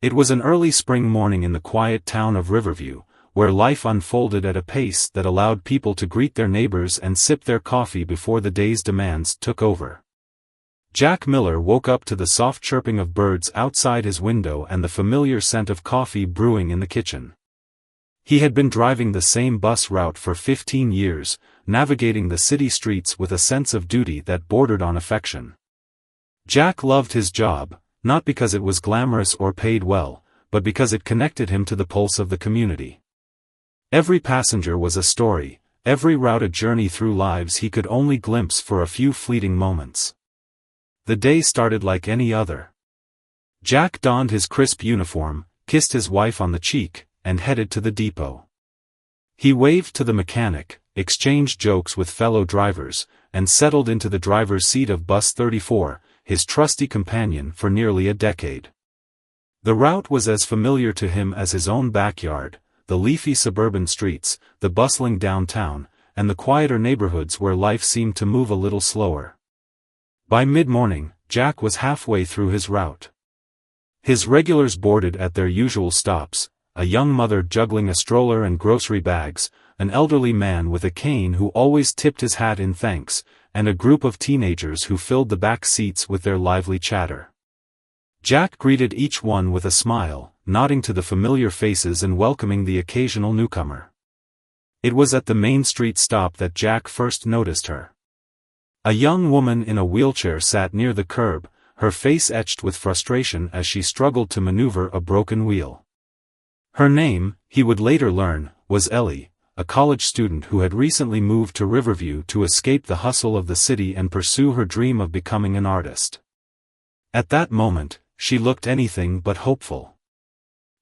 It was an early spring morning in the quiet town of Riverview, where life unfolded at a pace that allowed people to greet their neighbors and sip their coffee before the day's demands took over. Jack Miller woke up to the soft chirping of birds outside his window and the familiar scent of coffee brewing in the kitchen. He had been driving the same bus route for 15 years, navigating the city streets with a sense of duty that bordered on affection. Jack loved his job, not because it was glamorous or paid well, but because it connected him to the pulse of the community. Every passenger was a story, every route a journey through lives he could only glimpse for a few fleeting moments. The day started like any other. Jack donned his crisp uniform, kissed his wife on the cheek, and headed to the depot. He waved to the mechanic, exchanged jokes with fellow drivers, and settled into the driver's seat of Bus 34, his trusty companion for nearly a decade. The route was as familiar to him as his own backyard, the leafy suburban streets, the bustling downtown, and the quieter neighborhoods where life seemed to move a little slower. By mid-morning, Jack was halfway through his route. His regulars boarded at their usual stops, a young mother juggling a stroller and grocery bags, an elderly man with a cane who always tipped his hat in thanks, and a group of teenagers who filled the back seats with their lively chatter. Jack greeted each one with a smile, nodding to the familiar faces and welcoming the occasional newcomer. It was at the Main Street stop that Jack first noticed her. A young woman in a wheelchair sat near the curb, her face etched with frustration as she struggled to maneuver a broken wheel. Her name, he would later learn, was Ellie, a college student who had recently moved to Riverview to escape the hustle of the city and pursue her dream of becoming an artist. At that moment, she looked anything but hopeful.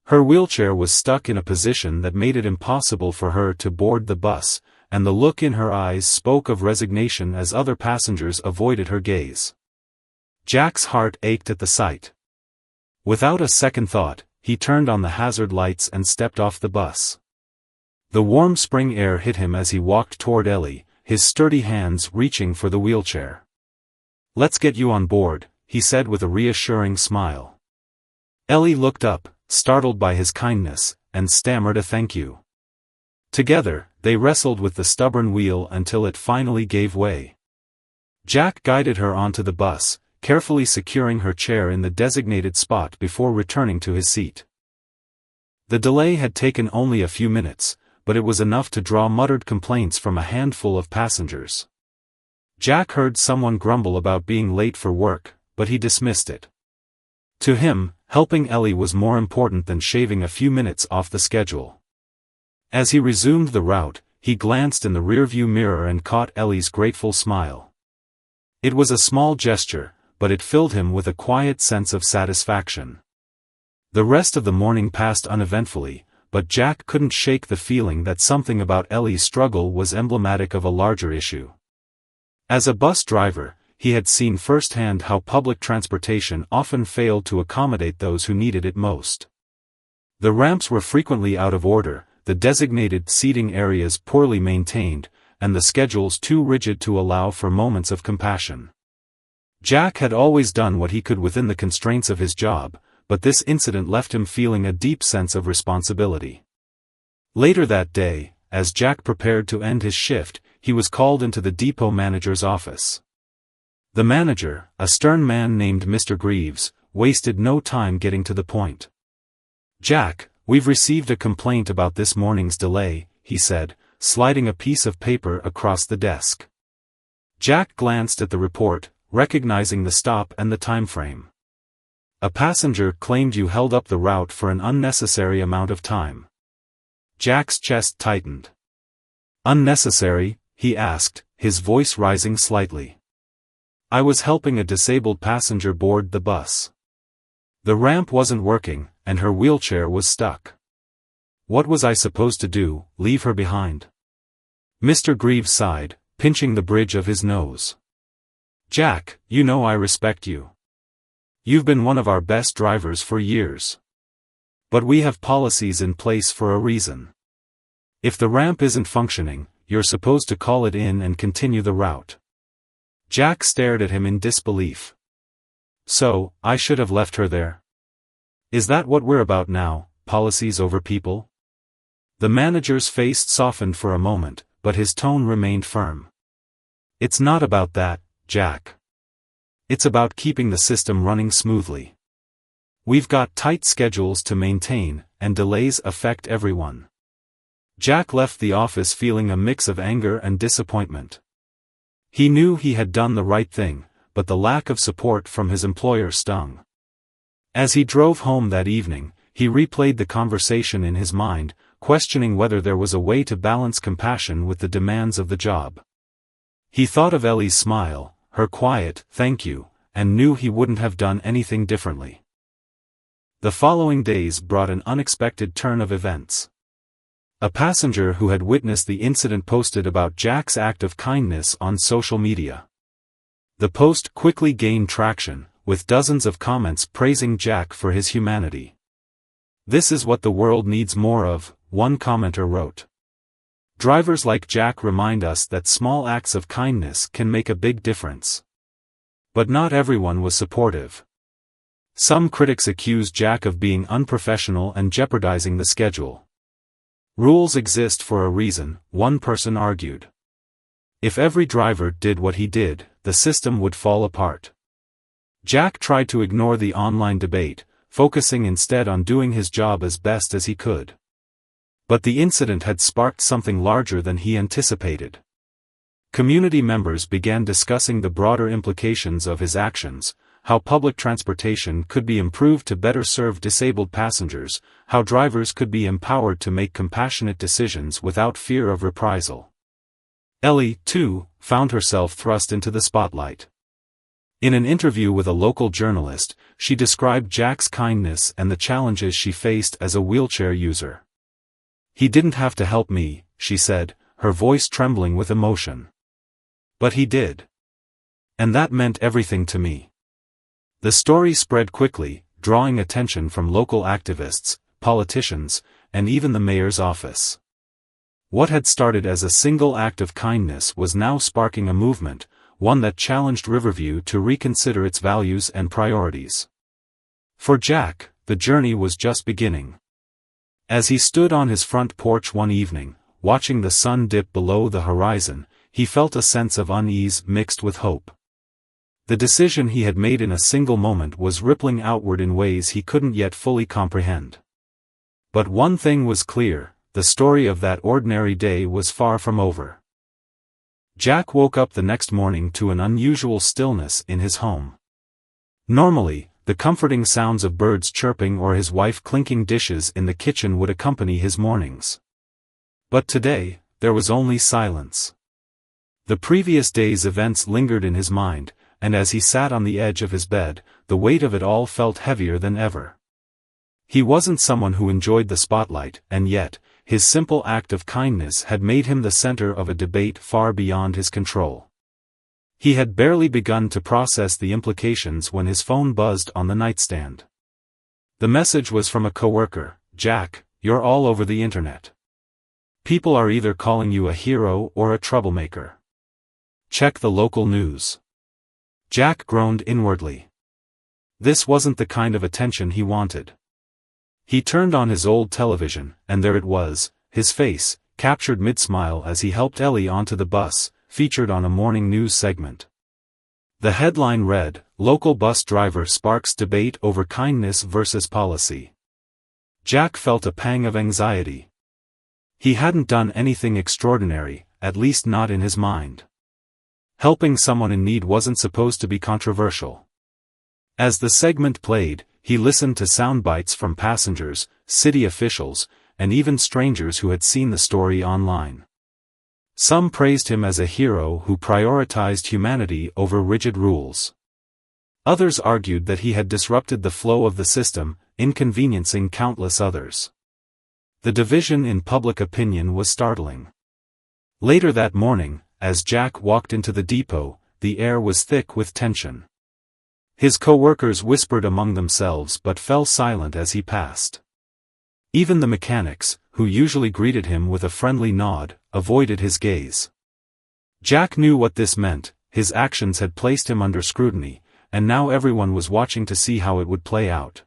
Her wheelchair was stuck in a position that made it impossible for her to board the bus, and the look in her eyes spoke of resignation as other passengers avoided her gaze. Jack's heart ached at the sight. Without a second thought, he turned on the hazard lights and stepped off the bus. The warm spring air hit him as he walked toward Ellie, his sturdy hands reaching for the wheelchair. "Let's get you on board," he said with a reassuring smile. Ellie looked up, startled by his kindness, and stammered a thank you. Together, they wrestled with the stubborn wheel until it finally gave way. Jack guided her onto the bus, carefully securing her chair in the designated spot before returning to his seat. The delay had taken only a few minutes, but it was enough to draw muttered complaints from a handful of passengers. Jack heard someone grumble about being late for work, but he dismissed it. To him, helping Ellie was more important than shaving a few minutes off the schedule. As he resumed the route, he glanced in the rearview mirror and caught Ellie's grateful smile. It was a small gesture, but it filled him with a quiet sense of satisfaction. The rest of the morning passed uneventfully, but Jack couldn't shake the feeling that something about Ellie's struggle was emblematic of a larger issue. As a bus driver, he had seen firsthand how public transportation often failed to accommodate those who needed it most. The ramps were frequently out of order, the designated seating areas poorly maintained, and the schedules too rigid to allow for moments of compassion. Jack had always done what he could within the constraints of his job, but this incident left him feeling a deep sense of responsibility. Later that day, as Jack prepared to end his shift, he was called into the depot manager's office. The manager, a stern man named Mr. Greaves, wasted no time getting to the point. "Jack, we've received a complaint about this morning's delay," he said, sliding a piece of paper across the desk. Jack glanced at the report, recognizing the stop and the time frame. "A passenger claimed you held up the route for an unnecessary amount of time." Jack's chest tightened. "Unnecessary?" he asked, his voice rising slightly. "I was helping a disabled passenger board the bus. The ramp wasn't working, and her wheelchair was stuck. What was I supposed to do, leave her behind?" Mr. Greaves sighed, pinching the bridge of his nose. "Jack, you know I respect you. You've been one of our best drivers for years. But we have policies in place for a reason. If the ramp isn't functioning, you're supposed to call it in and continue the route." Jack stared at him in disbelief. "So, I should have left her there?" Is that what we're about now, policies over people? The manager's face softened for a moment, but his tone remained firm. It's not about that, Jack. It's about keeping the system running smoothly. We've got tight schedules to maintain, and delays affect everyone. Jack left the office feeling a mix of anger and disappointment. He knew he had done the right thing, but the lack of support from his employer stung. As he drove home that evening, he replayed the conversation in his mind, questioning whether there was a way to balance compassion with the demands of the job. He thought of Ellie's smile, her quiet "thank you," and knew he wouldn't have done anything differently. The following days brought an unexpected turn of events. A passenger who had witnessed the incident posted about Jack's act of kindness on social media. The post quickly gained traction, with dozens of comments praising Jack for his humanity. "This is what the world needs more of," one commenter wrote. "Drivers like Jack remind us that small acts of kindness can make a big difference." But not everyone was supportive. Some critics accused Jack of being unprofessional and jeopardizing the schedule. "Rules exist for a reason," one person argued. "If every driver did what he did, the system would fall apart." Jack tried to ignore the online debate, focusing instead on doing his job as best as he could. But the incident had sparked something larger than he anticipated. Community members began discussing the broader implications of his actions, how public transportation could be improved to better serve disabled passengers, how drivers could be empowered to make compassionate decisions without fear of reprisal. Ellie, too, found herself thrust into the spotlight. In an interview with a local journalist, she described Jack's kindness and the challenges she faced as a wheelchair user. "He didn't have to help me," she said, her voice trembling with emotion. "But he did. And that meant everything to me." The story spread quickly, drawing attention from local activists, politicians, and even the mayor's office. What had started as a single act of kindness was now sparking a movement, one that challenged Riverview to reconsider its values and priorities. For Jack, the journey was just beginning. As he stood on his front porch one evening, watching the sun dip below the horizon, he felt a sense of unease mixed with hope. The decision he had made in a single moment was rippling outward in ways he couldn't yet fully comprehend. But one thing was clear, the story of that ordinary day was far from over. Jack woke up the next morning to an unusual stillness in his home. Normally, the comforting sounds of birds chirping or his wife clinking dishes in the kitchen would accompany his mornings. But today, there was only silence. The previous day's events lingered in his mind, and as he sat on the edge of his bed, the weight of it all felt heavier than ever. He wasn't someone who enjoyed the spotlight, and yet, his simple act of kindness had made him the center of a debate far beyond his control. He had barely begun to process the implications when his phone buzzed on the nightstand. The message was from a coworker. "Jack, you're all over the internet. People are either calling you a hero or a troublemaker. Check the local news." Jack groaned inwardly. This wasn't the kind of attention he wanted. He turned on his old television, and there it was, his face, captured mid-smile as he helped Ellie onto the bus, featured on a morning news segment. The headline read, "Local bus driver sparks debate over kindness versus policy." Jack felt a pang of anxiety. He hadn't done anything extraordinary, at least not in his mind. Helping someone in need wasn't supposed to be controversial. As the segment played, he listened to sound bites from passengers, city officials, and even strangers who had seen the story online. Some praised him as a hero who prioritized humanity over rigid rules. Others argued that he had disrupted the flow of the system, inconveniencing countless others. The division in public opinion was startling. Later that morning, as Jack walked into the depot, the air was thick with tension. His co-workers whispered among themselves but fell silent as he passed. Even the mechanics, who usually greeted him with a friendly nod, avoided his gaze. Jack knew what this meant. His actions had placed him under scrutiny, and now everyone was watching to see how it would play out.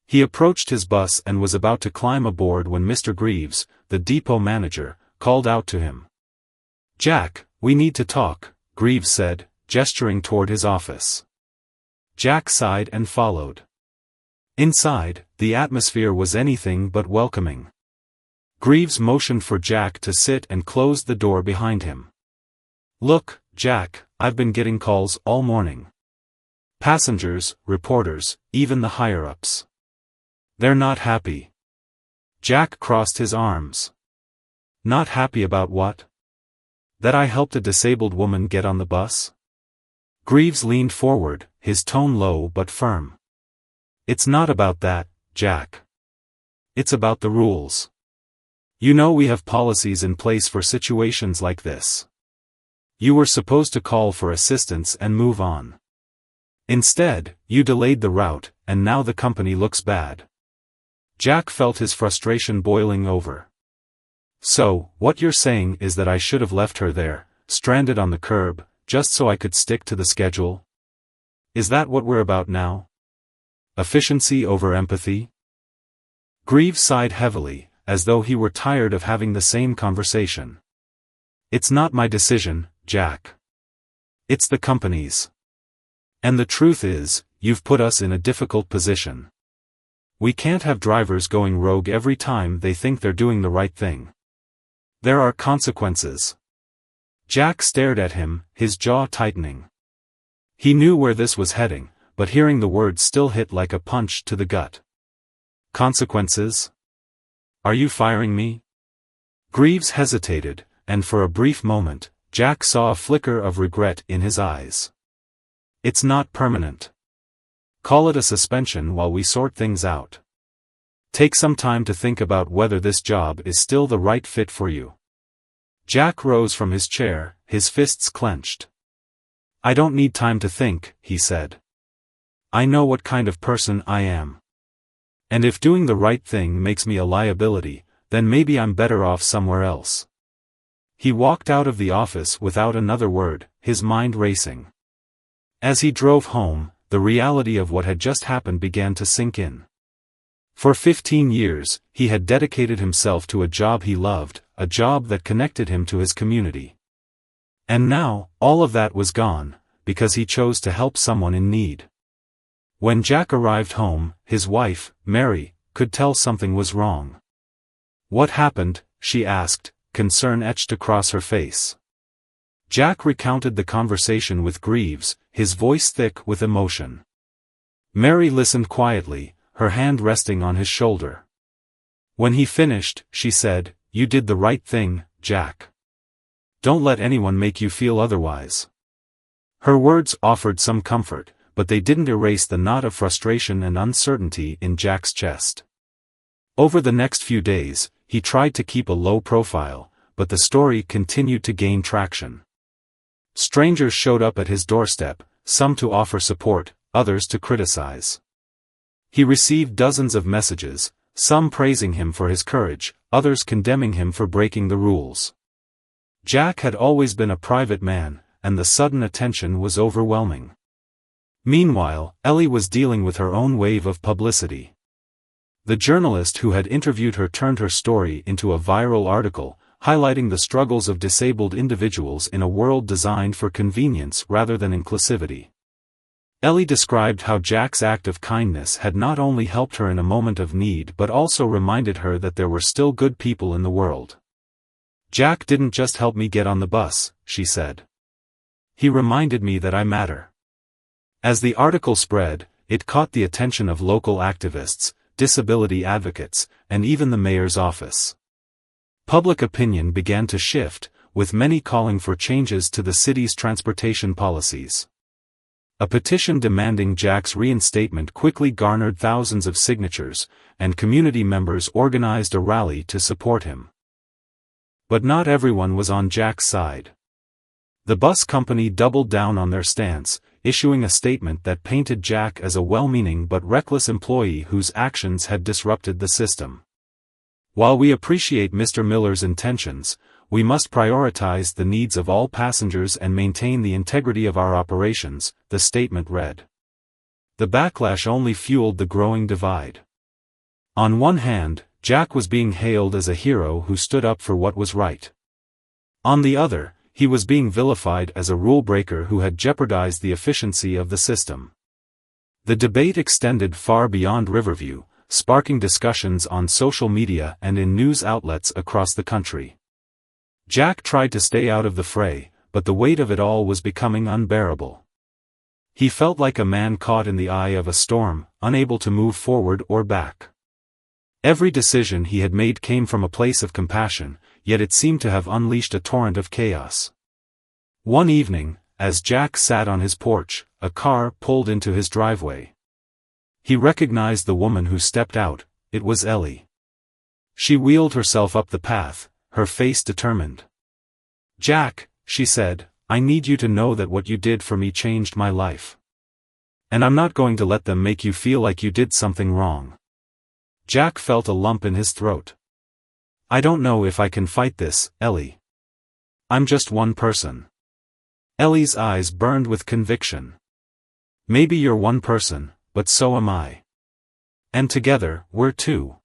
He approached his bus and was about to climb aboard when Mr. Greaves, the depot manager, called out to him. "Jack, we need to talk," Greaves said, gesturing toward his office. Jack sighed and followed. Inside, the atmosphere was anything but welcoming. Greaves motioned for Jack to sit and closed the door behind him. "Look, Jack, I've been getting calls all morning. Passengers, reporters, even the higher-ups. They're not happy." Jack crossed his arms. "Not happy about what? That I helped a disabled woman get on the bus?" Greaves leaned forward, his tone low but firm. "It's not about that, Jack. It's about the rules. You know we have policies in place for situations like this. You were supposed to call for assistance and move on. Instead, you delayed the route, and now the company looks bad." Jack felt his frustration boiling over. "So, what you're saying is that I should have left her there, stranded on the curb, just so I could stick to the schedule? Is that what we're about now? Efficiency over empathy?" Greaves sighed heavily, as though he were tired of having the same conversation. "It's not my decision, Jack. It's the company's. And the truth is, you've put us in a difficult position. We can't have drivers going rogue every time they think they're doing the right thing. There are consequences." Jack stared at him, his jaw tightening. He knew where this was heading, but hearing the words still hit like a punch to the gut. "Consequences? Are you firing me?" Greaves hesitated, and for a brief moment, Jack saw a flicker of regret in his eyes. "It's not permanent. Call it a suspension while we sort things out. Take some time to think about whether this job is still the right fit for you." Jack rose from his chair, his fists clenched. "I don't need time to think," he said. "I know what kind of person I am. And if doing the right thing makes me a liability, then maybe I'm better off somewhere else." He walked out of the office without another word, his mind racing. As he drove home, the reality of what had just happened began to sink in. For 15 years, he had dedicated himself to a job he loved, a job that connected him to his community. And now, all of that was gone, because he chose to help someone in need. When Jack arrived home, his wife, Mary, could tell something was wrong. "What happened?" she asked, concern etched across her face. Jack recounted the conversation with Greaves, his voice thick with emotion. Mary listened quietly, her hand resting on his shoulder. When he finished, she said, "You did the right thing, Jack. Don't let anyone make you feel otherwise." Her words offered some comfort, but they didn't erase the knot of frustration and uncertainty in Jack's chest. Over the next few days, he tried to keep a low profile, but the story continued to gain traction. Strangers showed up at his doorstep, some to offer support, others to criticize. He received dozens of messages, some praising him for his courage, others condemning him for breaking the rules. Jack had always been a private man, and the sudden attention was overwhelming. Meanwhile, Ellie was dealing with her own wave of publicity. The journalist who had interviewed her turned her story into a viral article, highlighting the struggles of disabled individuals in a world designed for convenience rather than inclusivity. Ellie described how Jack's act of kindness had not only helped her in a moment of need but also reminded her that there were still good people in the world. "Jack didn't just help me get on the bus," she said. "He reminded me that I matter." As the article spread, it caught the attention of local activists, disability advocates, and even the mayor's office. Public opinion began to shift, with many calling for changes to the city's transportation policies. A petition demanding Jack's reinstatement quickly garnered thousands of signatures, and community members organized a rally to support him. But not everyone was on Jack's side. The bus company doubled down on their stance, issuing a statement that painted Jack as a well-meaning but reckless employee whose actions had disrupted the system. "While we appreciate Mr. Miller's intentions, we must prioritize the needs of all passengers and maintain the integrity of our operations," the statement read. The backlash only fueled the growing divide. On one hand, Jack was being hailed as a hero who stood up for what was right. On the other, he was being vilified as a rule-breaker who had jeopardized the efficiency of the system. The debate extended far beyond Riverview, sparking discussions on social media and in news outlets across the country. Jack tried to stay out of the fray, but the weight of it all was becoming unbearable. He felt like a man caught in the eye of a storm, unable to move forward or back. Every decision he had made came from a place of compassion, yet it seemed to have unleashed a torrent of chaos. One evening, as Jack sat on his porch, a car pulled into his driveway. He recognized the woman who stepped out. It was Ellie. She wheeled herself up the path, her face determined. "Jack," she said, "I need you to know that what you did for me changed my life. And I'm not going to let them make you feel like you did something wrong." Jack felt a lump in his throat. "I don't know if I can fight this, Ellie. I'm just one person." Ellie's eyes burned with conviction. "Maybe you're one person, but so am I. And together, we're two.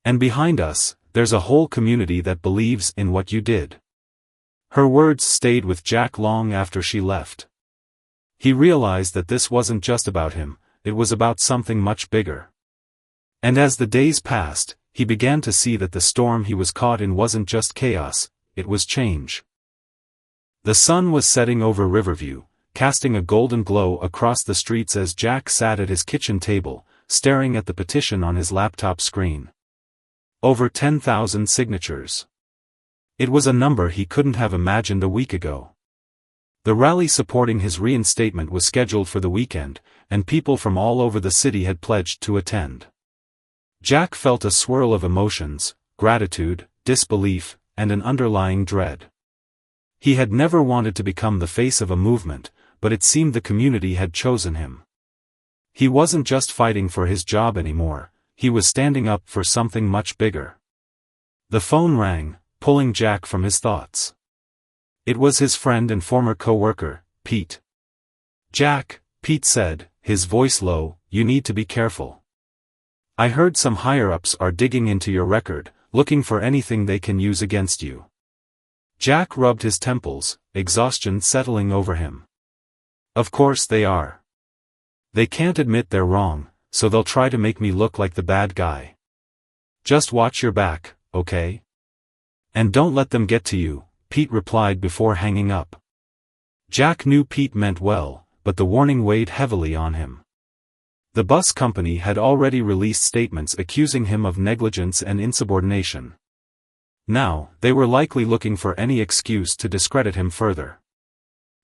And behind us, there's a whole community that believes in what you did." Her words stayed with Jack long after she left. He realized that this wasn't just about him, it was about something much bigger. And as the days passed, he began to see that the storm he was caught in wasn't just chaos, it was change. The sun was setting over Riverview, casting a golden glow across the streets as Jack sat at his kitchen table, staring at the petition on his laptop screen. Over 10,000 signatures. It was a number he couldn't have imagined a week ago. The rally supporting his reinstatement was scheduled for the weekend, and people from all over the city had pledged to attend. Jack felt a swirl of emotions, gratitude, disbelief, and an underlying dread. He had never wanted to become the face of a movement, but it seemed the community had chosen him. He wasn't just fighting for his job anymore, he was standing up for something much bigger. The phone rang, pulling Jack from his thoughts. It was his friend and former co-worker, Pete. "Jack," Pete said, his voice low, "you need to be careful. I heard some higher-ups are digging into your record, looking for anything they can use against you." Jack rubbed his temples, exhaustion settling over him. "Of course they are. They can't admit they're wrong, so they'll try to make me look like the bad guy. Just watch your back, okay? And don't let them get to you," Pete replied before hanging up. Jack knew Pete meant well, but the warning weighed heavily on him. The bus company had already released statements accusing him of negligence and insubordination. Now, they were likely looking for any excuse to discredit him further.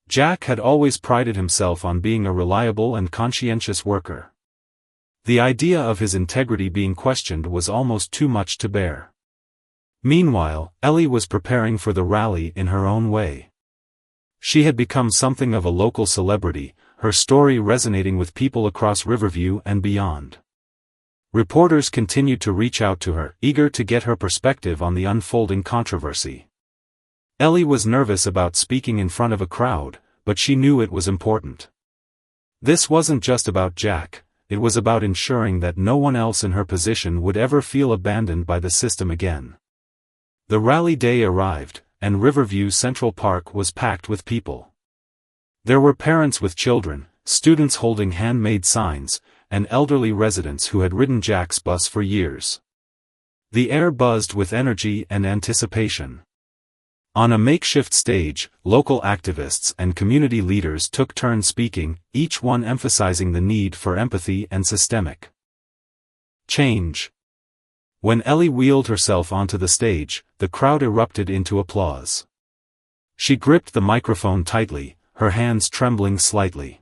Jack had always prided himself on being a reliable and conscientious worker. The idea of his integrity being questioned was almost too much to bear. Meanwhile, Ellie was preparing for the rally in her own way. She had become something of a local celebrity, her story resonating with people across Riverview and beyond. Reporters continued to reach out to her, eager to get her perspective on the unfolding controversy. Ellie was nervous about speaking in front of a crowd, but she knew it was important. This wasn't just about Jack, it was about ensuring that no one else in her position would ever feel abandoned by the system again. The rally day arrived, and Riverview Central Park was packed with people. There were parents with children, students holding handmade signs, and elderly residents who had ridden Jack's bus for years. The air buzzed with energy and anticipation. On a makeshift stage, local activists and community leaders took turns speaking, each one emphasizing the need for empathy and systemic change. When Ellie wheeled herself onto the stage, the crowd erupted into applause. She gripped the microphone tightly, her hands trembling slightly.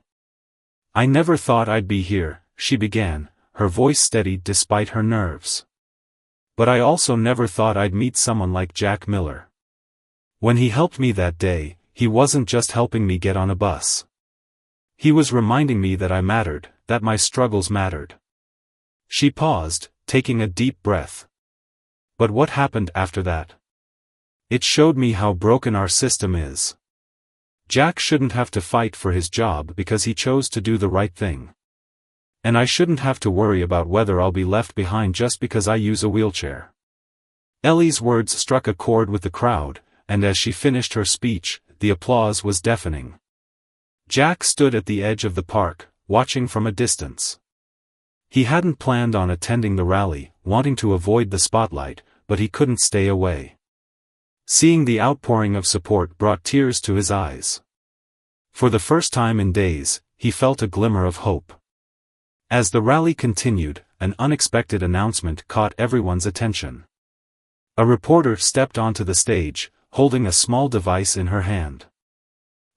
"I never thought I'd be here," she began, her voice steady despite her nerves. "But I also never thought I'd meet someone like Jack Miller. When he helped me that day, he wasn't just helping me get on a bus. He was reminding me that I mattered, that my struggles mattered." She paused, taking a deep breath. "But what happened after that? It showed me how broken our system is. Jack shouldn't have to fight for his job because he chose to do the right thing. And I shouldn't have to worry about whether I'll be left behind just because I use a wheelchair. Ellie's words struck a chord with the crowd, and as she finished her speech, the applause was deafening. Jack stood at the edge of the park, watching from a distance. He hadn't planned on attending the rally, wanting to avoid the spotlight, but he couldn't stay away. Seeing the outpouring of support brought tears to his eyes. For the first time in days, he felt a glimmer of hope. As the rally continued, an unexpected announcement caught everyone's attention. A reporter stepped onto the stage, holding a small device in her hand.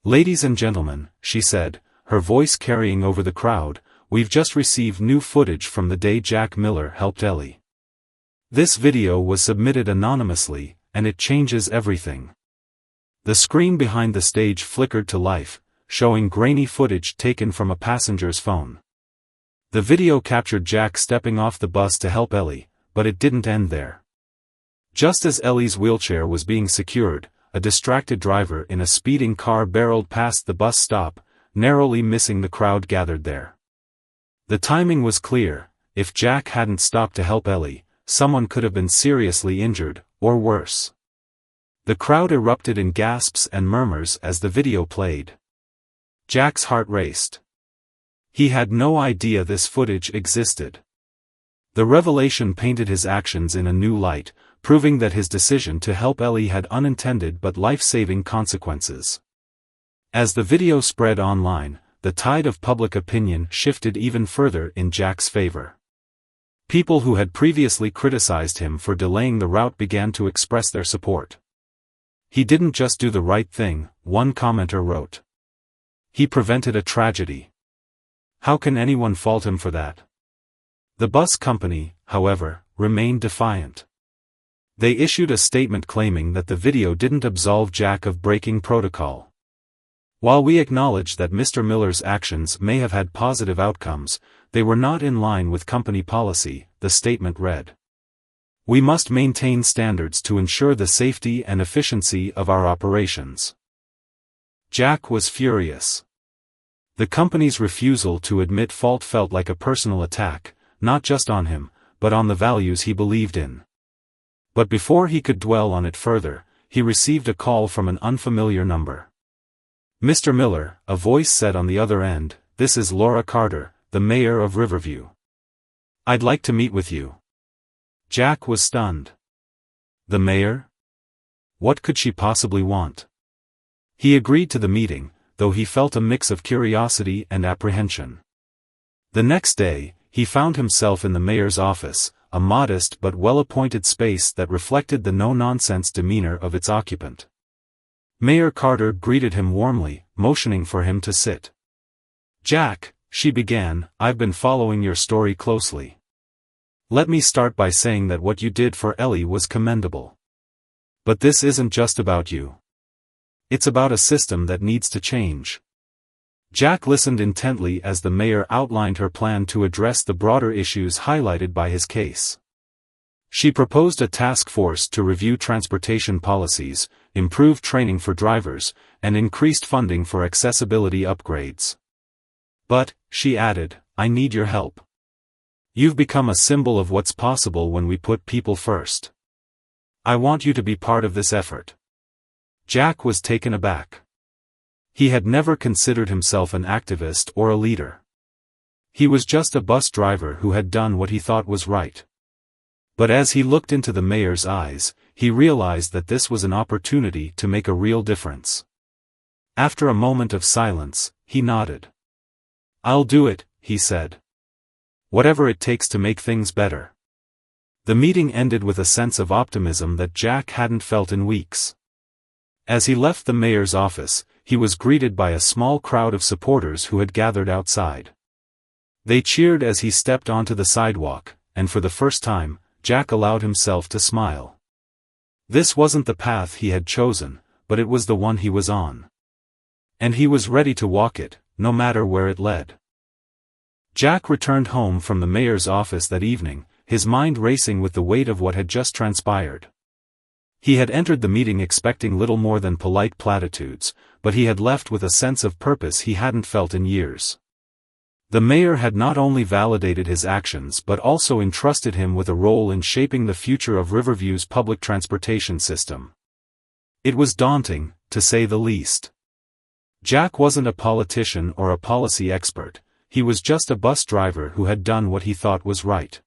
"Ladies and gentlemen," she said, her voice carrying over the crowd, "we've just received new footage from the day Jack Miller helped Ellie. This video was submitted anonymously, and it changes everything." The screen behind the stage flickered to life, showing grainy footage taken from a passenger's phone. The video captured Jack stepping off the bus to help Ellie, but it didn't end there. Just as Ellie's wheelchair was being secured, a distracted driver in a speeding car barreled past the bus stop, narrowly missing the crowd gathered there. The timing was clear: if Jack hadn't stopped to help Ellie, someone could have been seriously injured, or worse. The crowd erupted in gasps and murmurs as the video played. Jack's heart raced. He had no idea this footage existed. The revelation painted his actions in a new light, proving that his decision to help Ellie had unintended but life-saving consequences. As the video spread online, the tide of public opinion shifted even further in Jack's favor. People who had previously criticized him for delaying the route began to express their support. "He didn't just do the right thing," one commenter wrote. "He prevented a tragedy. How can anyone fault him for that?" The bus company, however, remained defiant. They issued a statement claiming that the video didn't absolve Jack of breaking protocol. "While we acknowledge that Mr. Miller's actions may have had positive outcomes, they were not in line with company policy," the statement read. "We must maintain standards to ensure the safety and efficiency of our operations." Jack was furious. The company's refusal to admit fault felt like a personal attack, not just on him, but on the values he believed in. But before he could dwell on it further, he received a call from an unfamiliar number. "Mr. Miller," a voice said on the other end, "this is Laura Carter, the mayor of Riverview. I'd like to meet with you." Jack was stunned. The mayor? What could she possibly want? He agreed to the meeting, though he felt a mix of curiosity and apprehension. The next day, he found himself in the mayor's office, a modest but well-appointed space that reflected the no-nonsense demeanor of its occupant. Mayor Carter greeted him warmly, motioning for him to sit. "Jack," she began, "I've been following your story closely. Let me start by saying that what you did for Ellie was commendable. But this isn't just about you. It's about a system that needs to change." Jack listened intently as the mayor outlined her plan to address the broader issues highlighted by his case. She proposed a task force to review transportation policies, improve training for drivers, and increased funding for accessibility upgrades. "But," she added, "I need your help. You've become a symbol of what's possible when we put people first. I want you to be part of this effort." Jack was taken aback. He had never considered himself an activist or a leader. He was just a bus driver who had done what he thought was right. But as he looked into the mayor's eyes, he realized that this was an opportunity to make a real difference. After a moment of silence, he nodded. "I'll do it," he said. "Whatever it takes to make things better." The meeting ended with a sense of optimism that Jack hadn't felt in weeks. As he left the mayor's office, he was greeted by a small crowd of supporters who had gathered outside. They cheered as he stepped onto the sidewalk, and for the first time, Jack allowed himself to smile. This wasn't the path he had chosen, but it was the one he was on. And he was ready to walk it, no matter where it led. Jack returned home from the mayor's office that evening, his mind racing with the weight of what had just transpired. He had entered the meeting expecting little more than polite platitudes, but he had left with a sense of purpose he hadn't felt in years. The mayor had not only validated his actions but also entrusted him with a role in shaping the future of Riverview's public transportation system. It was daunting, to say the least. Jack wasn't a politician or a policy expert, he was just a bus driver who had done what he thought was right.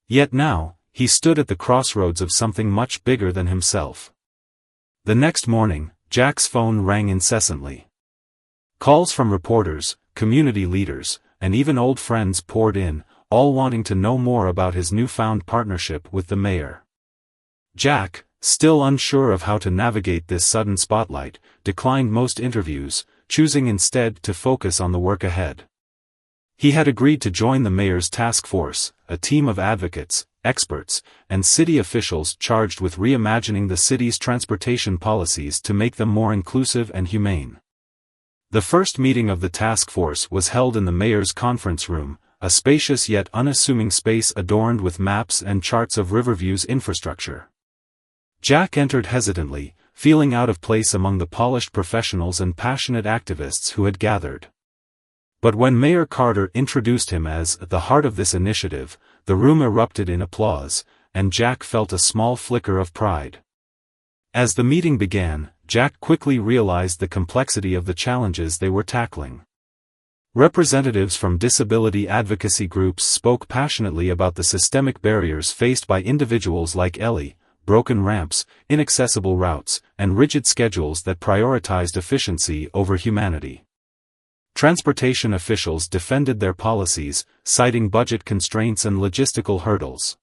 Yet now, he stood at the crossroads of something much bigger than himself. The next morning, Jack's phone rang incessantly. Calls from reporters, community leaders, and even old friends poured in, all wanting to know more about his newfound partnership with the mayor. Jack, still unsure of how to navigate this sudden spotlight, declined most interviews, choosing instead to focus on the work ahead. He had agreed to join the mayor's task force, a team of advocates, experts, and city officials charged with reimagining the city's transportation policies to make them more inclusive and humane. The first meeting of the task force was held in the mayor's conference room, a spacious yet unassuming space adorned with maps and charts of Riverview's infrastructure. Jack entered hesitantly, feeling out of place among the polished professionals and passionate activists who had gathered. But when Mayor Carter introduced him as the heart of this initiative, the room erupted in applause, and Jack felt a small flicker of pride. As the meeting began, Jack quickly realized the complexity of the challenges they were tackling. Representatives from disability advocacy groups spoke passionately about the systemic barriers faced by individuals like Ellie, broken ramps, inaccessible routes, and rigid schedules that prioritized efficiency over humanity. Transportation officials defended their policies, citing budget constraints and logistical hurdles.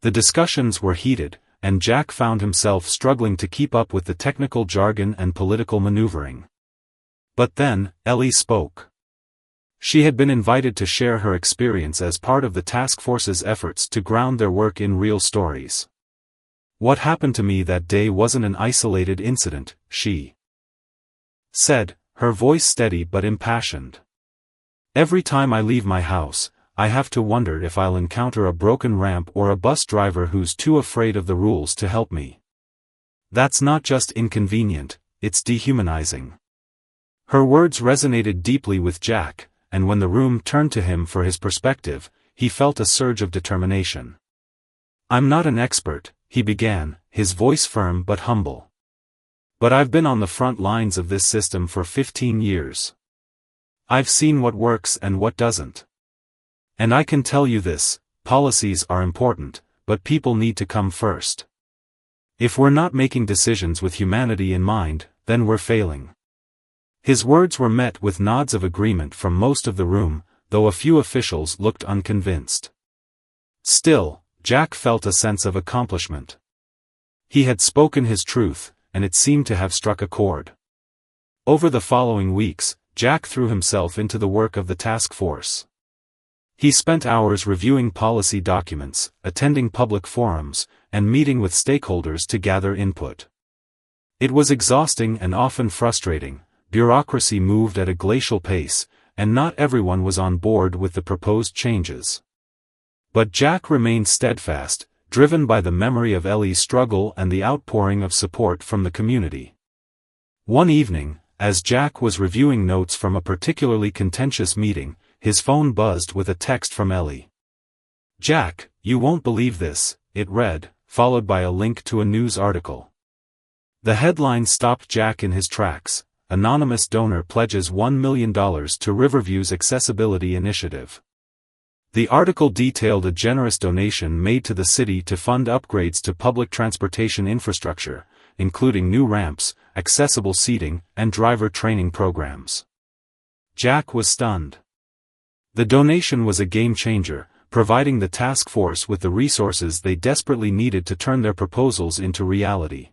The discussions were heated, and Jack found himself struggling to keep up with the technical jargon and political maneuvering. But then, Ellie spoke. She had been invited to share her experience as part of the task force's efforts to ground their work in real stories. "What happened to me that day wasn't an isolated incident," she said, her voice steady but impassioned. "Every time I leave my house, I have to wonder if I'll encounter a broken ramp or a bus driver who's too afraid of the rules to help me. That's not just inconvenient, it's dehumanizing." Her words resonated deeply with Jack, and when the room turned to him for his perspective, he felt a surge of determination. "I'm not an expert," he began, his voice firm but humble. "But I've been on the front lines of this system for 15 years. I've seen what works and what doesn't. And I can tell you this, policies are important, but people need to come first. If we're not making decisions with humanity in mind, then we're failing." His words were met with nods of agreement from most of the room, though a few officials looked unconvinced. Still, Jack felt a sense of accomplishment. He had spoken his truth, and it seemed to have struck a chord. Over the following weeks, Jack threw himself into the work of the task force. He spent hours reviewing policy documents, attending public forums, and meeting with stakeholders to gather input. It was exhausting and often frustrating. Bureaucracy moved at a glacial pace, and not everyone was on board with the proposed changes. But Jack remained steadfast, driven by the memory of Ellie's struggle and the outpouring of support from the community. One evening, as Jack was reviewing notes from a particularly contentious meeting, his phone buzzed with a text from Ellie. "Jack, you won't believe this," it read, followed by a link to a news article. The headline stopped Jack in his tracks. Anonymous donor pledges $1 million to Riverview's accessibility initiative. The article detailed a generous donation made to the city to fund upgrades to public transportation infrastructure, including new ramps, accessible seating, and driver training programs. Jack was stunned. The donation was a game-changer, providing the task force with the resources they desperately needed to turn their proposals into reality.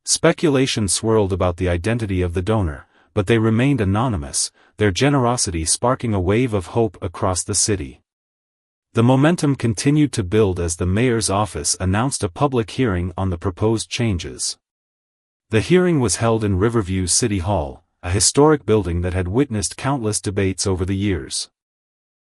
Speculation swirled about the identity of the donor, but they remained anonymous, their generosity sparking a wave of hope across the city. The momentum continued to build as the mayor's office announced a public hearing on the proposed changes. The hearing was held in Riverview City Hall, a historic building that had witnessed countless debates over the years.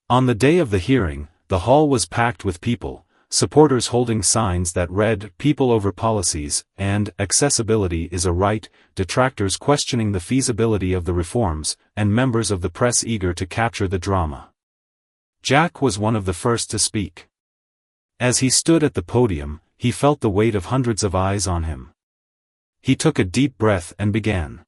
On the day of the hearing, the hall was packed with people, supporters holding signs that read "People over policies" and "Accessibility is a right," detractors questioning the feasibility of the reforms, and members of the press eager to capture the drama. Jack was one of the first to speak. As he stood at the podium, he felt the weight of hundreds of eyes on him. He took a deep breath and began.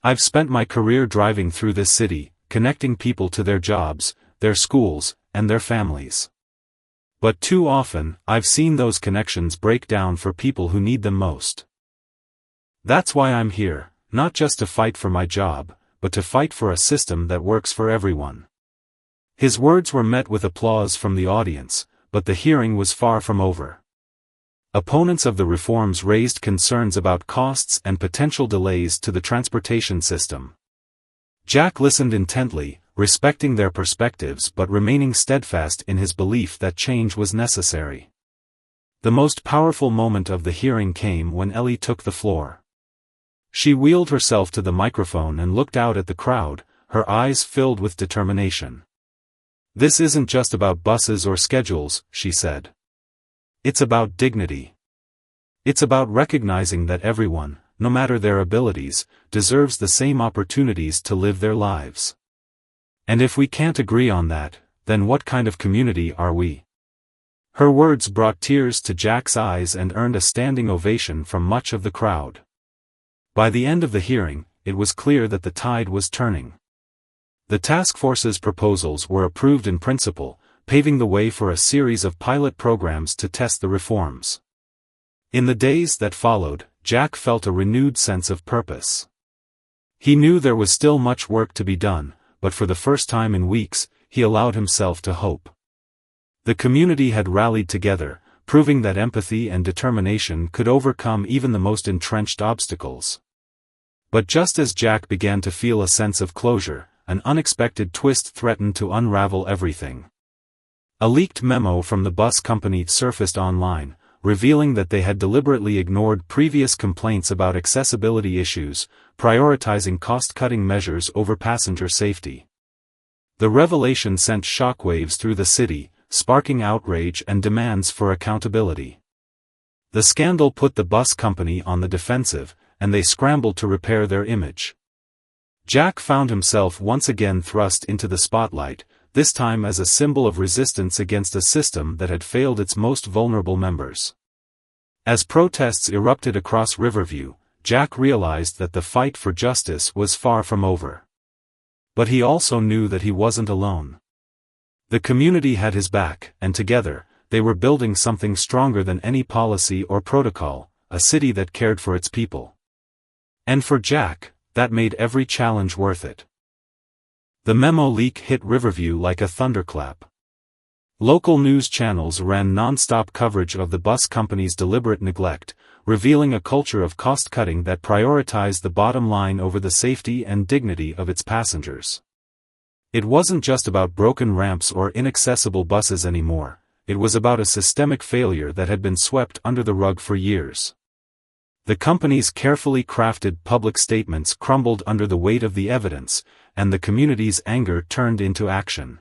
"I've spent my career driving through this city, connecting people to their jobs, their schools, and their families. But too often, I've seen those connections break down for people who need them most. That's why I'm here, not just to fight for my job, but to fight for a system that works for everyone." His words were met with applause from the audience, but the hearing was far from over. Opponents of the reforms raised concerns about costs and potential delays to the transportation system. Jack listened intently, respecting their perspectives but remaining steadfast in his belief that change was necessary. The most powerful moment of the hearing came when Ellie took the floor. She wheeled herself to the microphone and looked out at the crowd, her eyes filled with determination. "This isn't just about buses or schedules," she said. "It's about dignity. It's about recognizing that everyone, no matter their abilities, deserves the same opportunities to live their lives. And if we can't agree on that, then what kind of community are we?" Her words brought tears to Jack's eyes and earned a standing ovation from much of the crowd. By the end of the hearing, it was clear that the tide was turning. The task force's proposals were approved in principle, paving the way for a series of pilot programs to test the reforms. In the days that followed, Jack felt a renewed sense of purpose. He knew there was still much work to be done, but for the first time in weeks, he allowed himself to hope. The community had rallied together, proving that empathy and determination could overcome even the most entrenched obstacles. But just as Jack began to feel a sense of closure, an unexpected twist threatened to unravel everything. A leaked memo from the bus company surfaced online, revealing that they had deliberately ignored previous complaints about accessibility issues, prioritizing cost-cutting measures over passenger safety. The revelation sent shockwaves through the city, sparking outrage and demands for accountability. The scandal put the bus company on the defensive, and they scrambled to repair their image. Jack found himself once again thrust into the spotlight, this time as a symbol of resistance against a system that had failed its most vulnerable members. As protests erupted across Riverview, Jack realized that the fight for justice was far from over. But he also knew that he wasn't alone. The community had his back, and together, they were building something stronger than any policy or protocol, a city that cared for its people. And for Jack, that made every challenge worth it. The memo leak hit Riverview like a thunderclap. Local news channels ran non-stop coverage of the bus company's deliberate neglect, revealing a culture of cost-cutting that prioritized the bottom line over the safety and dignity of its passengers. It wasn't just about broken ramps or inaccessible buses anymore, it was about a systemic failure that had been swept under the rug for years. The company's carefully crafted public statements crumbled under the weight of the evidence, and the community's anger turned into action.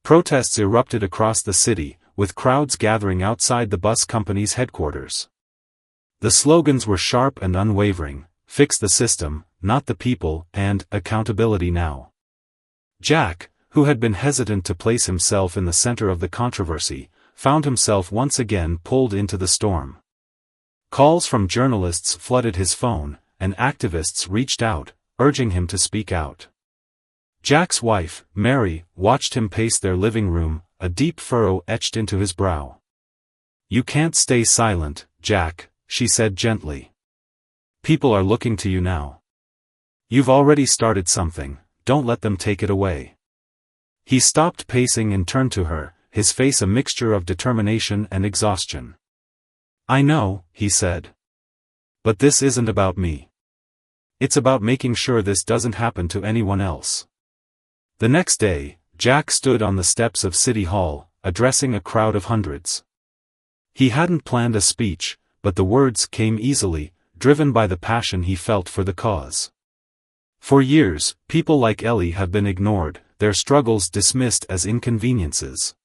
Protests erupted across the city, with crowds gathering outside the bus company's headquarters. The slogans were sharp and unwavering: "Fix the system, not the people," and "Accountability now." Jack, who had been hesitant to place himself in the center of the controversy, found himself once again pulled into the storm. Calls from journalists flooded his phone, and activists reached out, urging him to speak out. Jack's wife, Mary, watched him pace their living room, a deep furrow etched into his brow. "You can't stay silent, Jack," she said gently. "People are looking to you now. You've already started something, don't let them take it away." He stopped pacing and turned to her, his face a mixture of determination and exhaustion. "I know," he said. "But this isn't about me. It's about making sure this doesn't happen to anyone else." The next day, Jack stood on the steps of City Hall, addressing a crowd of hundreds. He hadn't planned a speech, but the words came easily, driven by the passion he felt for the cause. For years, people like Ellie have been ignored, their struggles dismissed as inconveniences.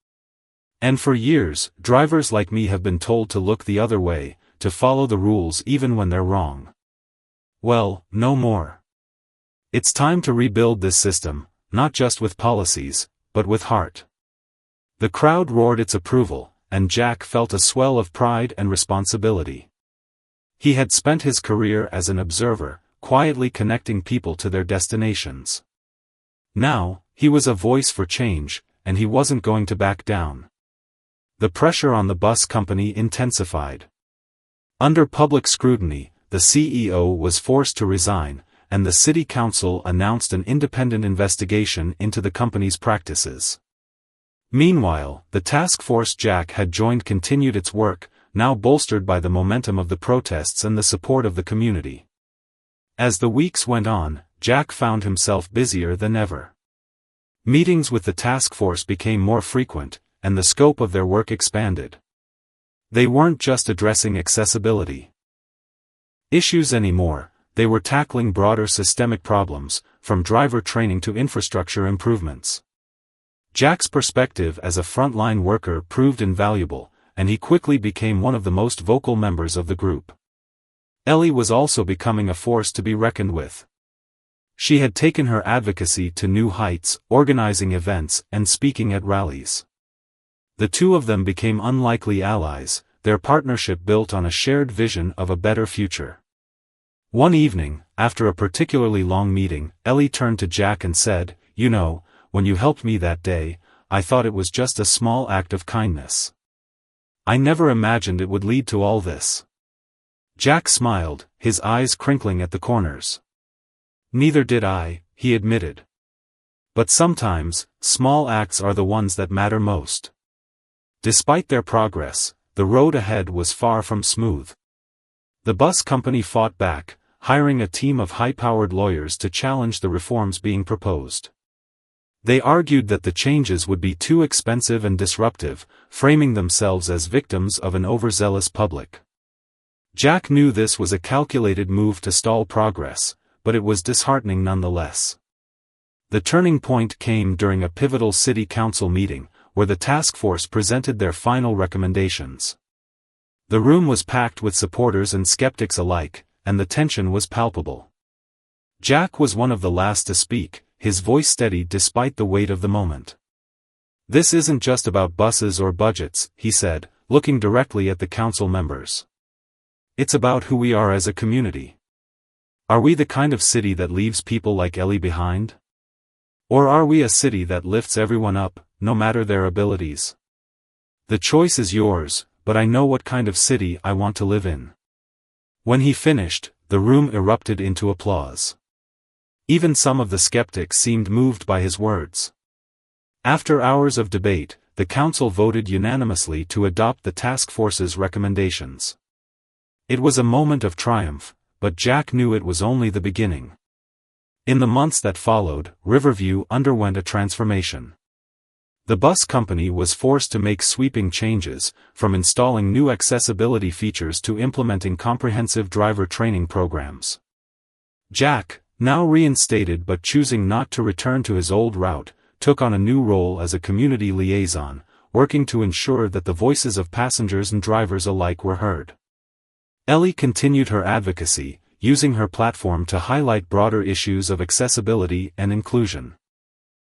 And for years, drivers like me have been told to look the other way, to follow the rules even when they're wrong. Well, no more. It's time to rebuild this system, not just with policies, but with heart. The crowd roared its approval, and Jack felt a swell of pride and responsibility. He had spent his career as an observer, quietly connecting people to their destinations. Now, he was a voice for change, and he wasn't going to back down. The pressure on the bus company intensified. Under public scrutiny, the CEO was forced to resign, and the city council announced an independent investigation into the company's practices. Meanwhile, the task force Jack had joined continued its work, now bolstered by the momentum of the protests and the support of the community. As the weeks went on, Jack found himself busier than ever. Meetings with the task force became more frequent, and the scope of their work expanded. They weren't just addressing accessibility issues anymore, they were tackling broader systemic problems, from driver training to infrastructure improvements. Jack's perspective as a frontline worker proved invaluable, and he quickly became one of the most vocal members of the group. Ellie was also becoming a force to be reckoned with. She had taken her advocacy to new heights, organizing events and speaking at rallies. The two of them became unlikely allies, their partnership built on a shared vision of a better future. One evening, after a particularly long meeting, Ellie turned to Jack and said, "You know, when you helped me that day, I thought it was just a small act of kindness. I never imagined it would lead to all this." Jack smiled, his eyes crinkling at the corners. "Neither did I," he admitted. "But sometimes, small acts are the ones that matter most." Despite their progress, the road ahead was far from smooth. The bus company fought back, hiring a team of high-powered lawyers to challenge the reforms being proposed. They argued that the changes would be too expensive and disruptive, framing themselves as victims of an overzealous public. Jack knew this was a calculated move to stall progress, but it was disheartening nonetheless. The turning point came during a pivotal city council meeting, where the task force presented their final recommendations. The room was packed with supporters and skeptics alike, and the tension was palpable. Jack was one of the last to speak, his voice steady despite the weight of the moment. "This isn't just about buses or budgets," he said, looking directly at the council members. "It's about who we are as a community. Are we the kind of city that leaves people like Ellie behind? Or are we a city that lifts everyone up, no matter their abilities? The choice is yours, but I know what kind of city I want to live in." When he finished, the room erupted into applause. Even some of the skeptics seemed moved by his words. After hours of debate, the council voted unanimously to adopt the task force's recommendations. It was a moment of triumph, but Jack knew it was only the beginning. In the months that followed, Riverview underwent a transformation. The bus company was forced to make sweeping changes, from installing new accessibility features to implementing comprehensive driver training programs. Jack, now reinstated but choosing not to return to his old route, took on a new role as a community liaison, working to ensure that the voices of passengers and drivers alike were heard. Ellie continued her advocacy, using her platform to highlight broader issues of accessibility and inclusion.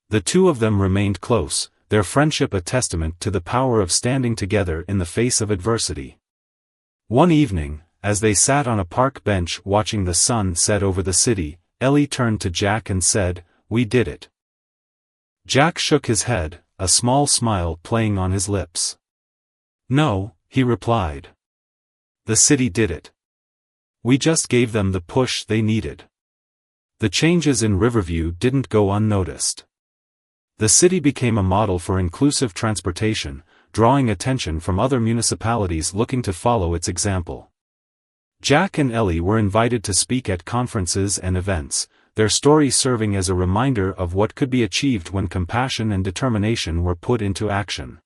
The two of them remained close, their friendship a testament to the power of standing together in the face of adversity. One evening, as they sat on a park bench watching the sun set over the city, Ellie turned to Jack and said, "We did it." Jack shook his head, a small smile playing on his lips. "No," he replied. "The city did it. We just gave them the push they needed." The changes in Riverview didn't go unnoticed. The city became a model for inclusive transportation, drawing attention from other municipalities looking to follow its example. Jack and Ellie were invited to speak at conferences and events, their story serving as a reminder of what could be achieved when compassion and determination were put into action.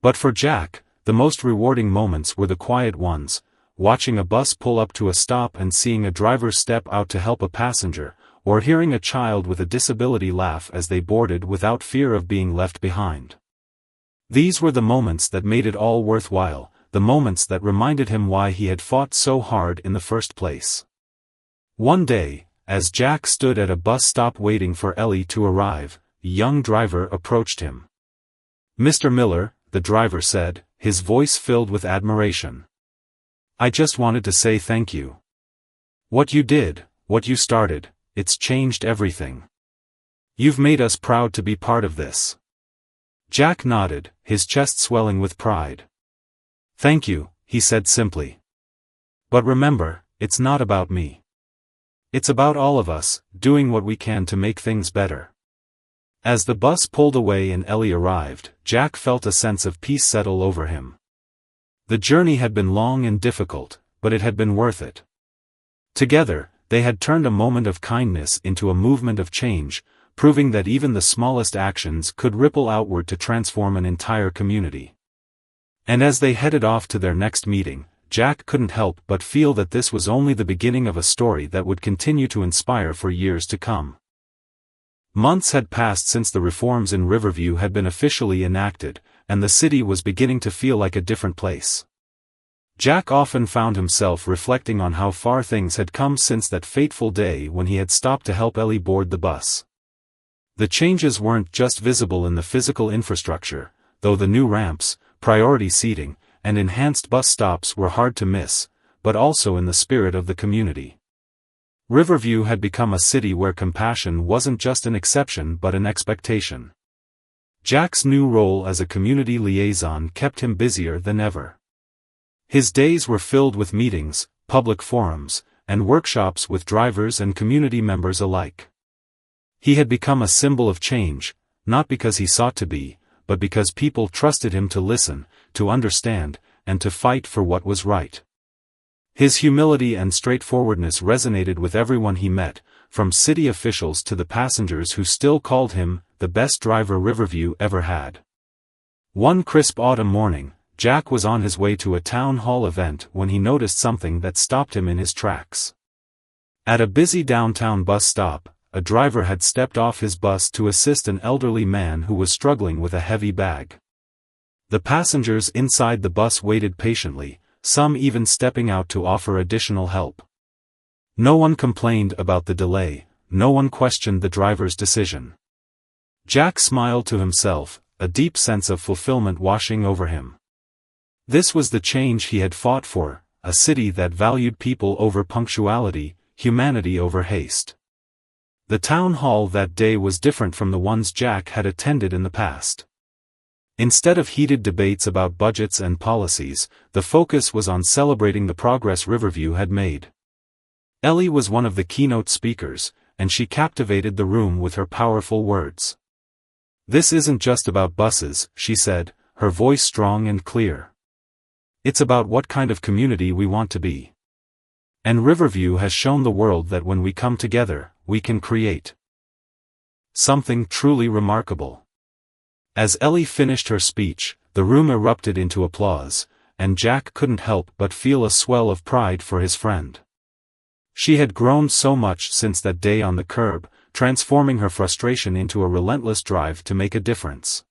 But for Jack, the most rewarding moments were the quiet ones, watching a bus pull up to a stop and seeing a driver step out to help a passenger, or hearing a child with a disability laugh as they boarded without fear of being left behind. These were the moments that made it all worthwhile, the moments that reminded him why he had fought so hard in the first place. One day, as Jack stood at a bus stop waiting for Ellie to arrive, a young driver approached him. "Mr. Miller," the driver said, his voice filled with admiration. "I just wanted to say thank you. What you did, what you started, it's changed everything. You've made us proud to be part of this." Jack nodded, his chest swelling with pride. "Thank you," he said simply. "But remember, it's not about me. It's about all of us, doing what we can to make things better." As the bus pulled away and Ellie arrived, Jack felt a sense of peace settle over him. The journey had been long and difficult, but it had been worth it. Together, they had turned a moment of kindness into a movement of change, proving that even the smallest actions could ripple outward to transform an entire community. And as they headed off to their next meeting, Jack couldn't help but feel that this was only the beginning of a story that would continue to inspire for years to come. Months had passed since the reforms in Riverview had been officially enacted, and the city was beginning to feel like a different place. Jack often found himself reflecting on how far things had come since that fateful day when he had stopped to help Ellie board the bus. The changes weren't just visible in the physical infrastructure, though the new ramps, priority seating, and enhanced bus stops were hard to miss, but also in the spirit of the community. Riverview had become a city where compassion wasn't just an exception but an expectation. Jack's new role as a community liaison kept him busier than ever. His days were filled with meetings, public forums, and workshops with drivers and community members alike. He had become a symbol of change, not because he sought to be, but because people trusted him to listen, to understand, and to fight for what was right. His humility and straightforwardness resonated with everyone he met, from city officials to the passengers who still called him the best driver Riverview ever had. One crisp autumn morning, Jack was on his way to a town hall event when he noticed something that stopped him in his tracks. At a busy downtown bus stop, a driver had stepped off his bus to assist an elderly man who was struggling with a heavy bag. The passengers inside the bus waited patiently, some even stepping out to offer additional help. No one complained about the delay, no one questioned the driver's decision. Jack smiled to himself, a deep sense of fulfillment washing over him. This was the change he had fought for, a city that valued people over punctuality, humanity over haste. The town hall that day was different from the ones Jack had attended in the past. Instead of heated debates about budgets and policies, the focus was on celebrating the progress Riverview had made. Ellie was one of the keynote speakers, and she captivated the room with her powerful words. "This isn't just about buses," she said, her voice strong and clear. "It's about what kind of community we want to be. And Riverview has shown the world that when we come together, we can create something truly remarkable." As Ellie finished her speech, the room erupted into applause, and Jack couldn't help but feel a swell of pride for his friend. She had grown so much since that day on the curb, transforming her frustration into a relentless drive to make a difference.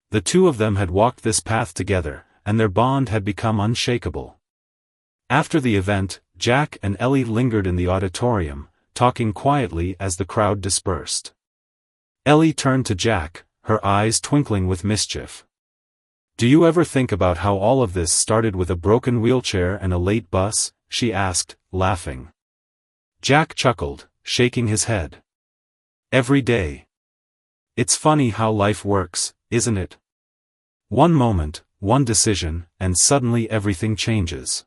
The two of them had walked this path together, and their bond had become unshakable. After the event, Jack and Ellie lingered in the auditorium, talking quietly as the crowd dispersed. Ellie turned to Jack, her eyes twinkling with mischief. "Do you ever think about how all of this started with a broken wheelchair and a late bus?" she asked, laughing. Jack chuckled, shaking his head. "Every day. It's funny how life works, isn't it? One moment, one decision, and suddenly everything changes."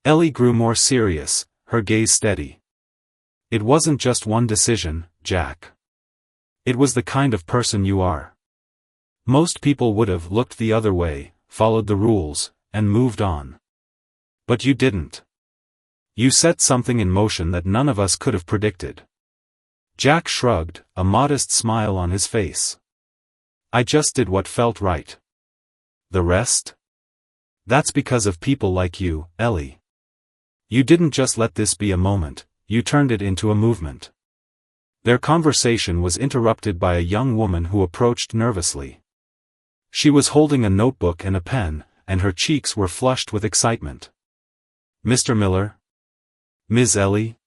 Ellie grew more serious, her gaze steady. "It wasn't just one decision, Jack. It was the kind of person you are. Most people would have looked the other way, followed the rules, and moved on. But you didn't. You set something in motion that none of us could have predicted." Jack shrugged, a modest smile on his face. "I just did what felt right. The rest? That's because of people like you, Ellie. You didn't just let this be a moment, you turned it into a movement." Their conversation was interrupted by a young woman who approached nervously. She was holding a notebook and a pen, and her cheeks were flushed with excitement. "Mr. Miller? Ms. Ellie?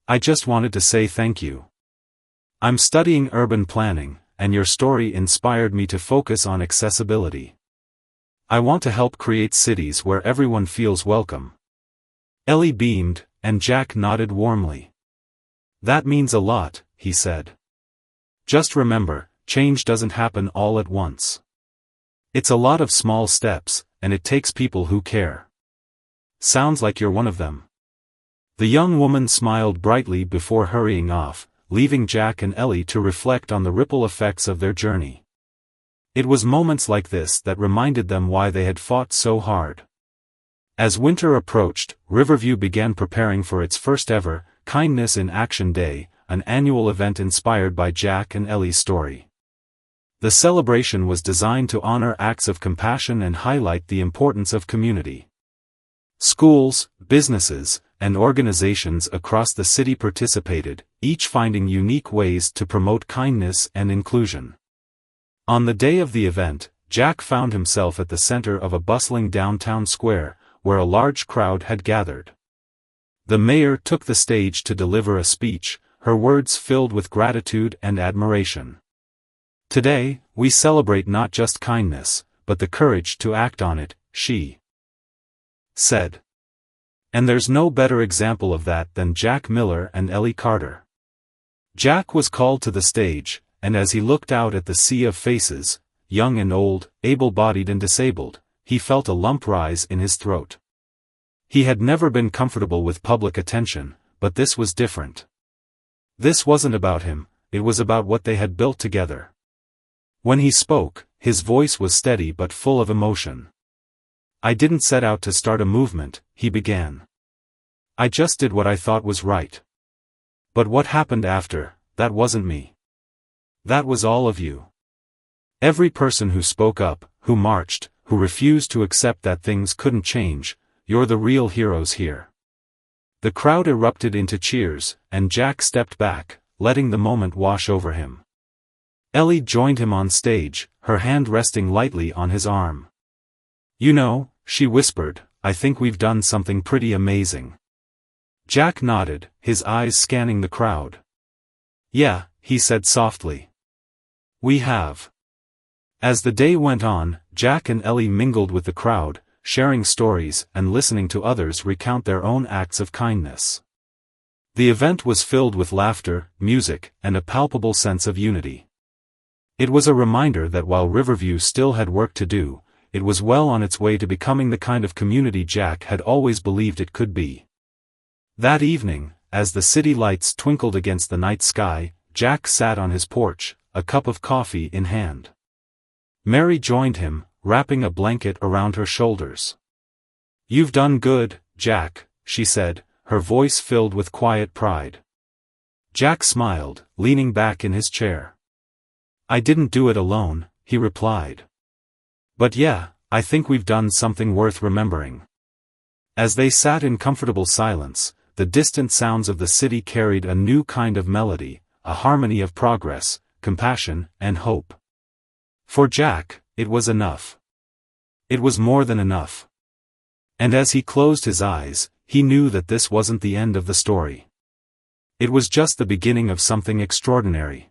I just wanted to say thank you. I'm studying urban planning, and your story inspired me to focus on accessibility. I want to help create cities where everyone feels welcome." Ellie beamed, and Jack nodded warmly. "That means a lot," he said. "Just remember, change doesn't happen all at once. It's a lot of small steps, and it takes people who care. Sounds like you're one of them." The young woman smiled brightly before hurrying off, leaving Jack and Ellie to reflect on the ripple effects of their journey. It was moments like this that reminded them why they had fought so hard. As winter approached, Riverview began preparing for its first ever Kindness in Action Day, an annual event inspired by Jack and Ellie's story. The celebration was designed to honor acts of compassion and highlight the importance of community. Schools, businesses, and organizations across the city participated, each finding unique ways to promote kindness and inclusion. On the day of the event, Jack found himself at the center of a bustling downtown square, where a large crowd had gathered. The mayor took the stage to deliver a speech, her words filled with gratitude and admiration. "Today, we celebrate not just kindness, but the courage to act on it," she said. And there's no better example of that than Jack Miller and Ellie Carter. Jack was called to the stage, and as he looked out at the sea of faces, young and old, able-bodied and disabled, he felt a lump rise in his throat. He had never been comfortable with public attention, but this was different. This wasn't about him, it was about what they had built together. When he spoke, his voice was steady but full of emotion. "I didn't set out to start a movement," he began. "I just did what I thought was right. But what happened after, that wasn't me. That was all of you. Every person who spoke up, who marched, who refused to accept that things couldn't change, you're the real heroes here." The crowd erupted into cheers, and Jack stepped back, letting the moment wash over him. Ellie joined him on stage, her hand resting lightly on his arm. "You know," she whispered, "I think we've done something pretty amazing." Jack nodded, his eyes scanning the crowd. "Yeah," he said softly. "We have." As the day went on, Jack and Ellie mingled with the crowd, sharing stories and listening to others recount their own acts of kindness. The event was filled with laughter, music, and a palpable sense of unity. It was a reminder that while Riverview still had work to do, it was well on its way to becoming the kind of community Jack had always believed it could be. That evening, as the city lights twinkled against the night sky, Jack sat on his porch, a cup of coffee in hand. Mary joined him, wrapping a blanket around her shoulders. "You've done good, Jack," she said, her voice filled with quiet pride. Jack smiled, leaning back in his chair. "I didn't do it alone," he replied. "But yeah, I think we've done something worth remembering." As they sat in comfortable silence, the distant sounds of the city carried a new kind of melody, a harmony of progress, compassion, and hope. For Jack, it was enough. It was more than enough. And as he closed his eyes, he knew that this wasn't the end of the story. It was just the beginning of something extraordinary.